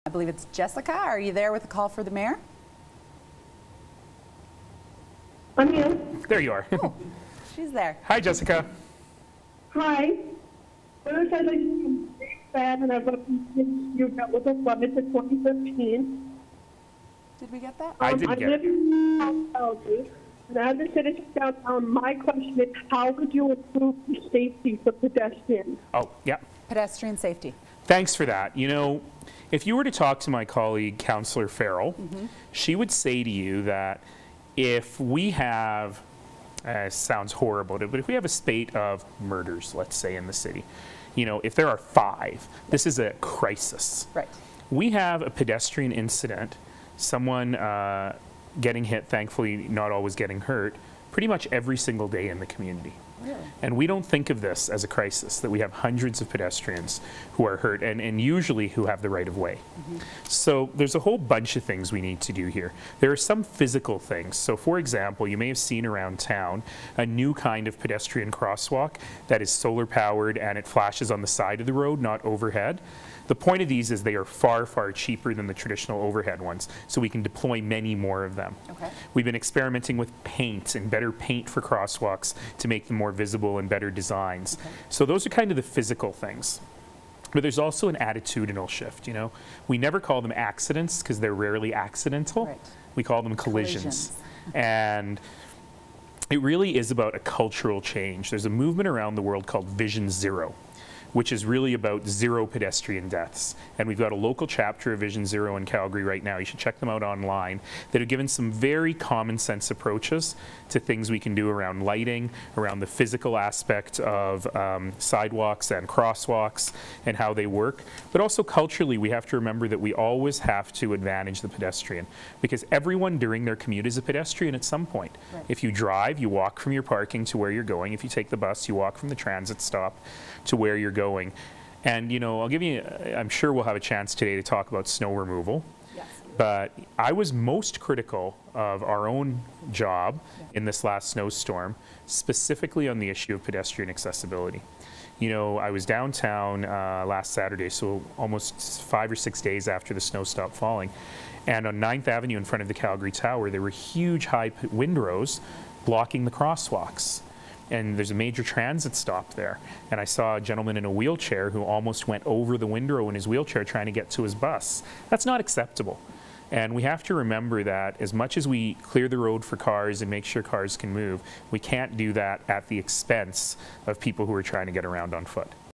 I believe it's Jessica. Are you there with a call for the mayor? I'm here. There you are. Oh, she's there. Hi, Jessica. Hi. First, I'd like to be a big fan, and I've got you met with us from it to 2015. Did we get that? I didn't get I it. live in Calgary, and as a citizen downtown, my question is, how would you improve the safety for pedestrians? Oh, yeah. Pedestrian safety. Thanks for that. You know, if you were to talk to my colleague, Councillor Farrell, she would say to you that if we have, sounds horrible, but if we have a spate of murders, let's say, in the city, you know, if there are 5, this is a crisis. Right. We have a pedestrian incident, someone getting hit, thankfully not always getting hurt, pretty much every single day in the community. Really? And we don't think of this as a crisis, that we have hundreds of pedestrians who are hurt and usually who have the right of way. So there's a whole bunch of things we need to do here. There are some physical things. So for example, you may have seen around town a new kind of pedestrian crosswalk that is solar powered and it flashes on the side of the road, not overhead. The point of these is they are far, far cheaper than the traditional overhead ones, so we can deploy many more of them. Okay. We've been experimenting with paint and better paint for crosswalks to make them more visible and better designs. Okay. So those are kind of the physical things. But there's also an attitudinal shift, you know. We never call them accidents because they're rarely accidental. Right. We call them collisions. And it really is about a cultural change. There's a movement around the world called Vision Zero, which is really about 0 pedestrian deaths. And we've got a local chapter of Vision Zero in Calgary right now. You should check them out online, that have given some very common sense approaches to things we can do around lighting, around the physical aspect of sidewalks and crosswalks and how they work. But also culturally, we have to remember that we always have to advantage the pedestrian, because everyone during their commute is a pedestrian at some point. Right. If you drive, you walk from your parking to where you're going. If you take the bus, you walk from the transit stop to where you're going. And you know, I'll give you, I'm sure we'll have a chance today to talk about snow removal. Yes. But I was most critical of our own job in this last snowstorm, specifically on the issue of pedestrian accessibility. You know, I was downtown last Saturday, so almost 5 or 6 days after the snow stopped falling. And on 9th Avenue in front of the Calgary Tower, there were huge high windrows blocking the crosswalks. And there's a major transit stop there. And I saw a gentleman in a wheelchair who almost went over the window in his wheelchair trying to get to his bus. That's not acceptable. And we have to remember that as much as we clear the road for cars and make sure cars can move, we can't do that at the expense of people who are trying to get around on foot.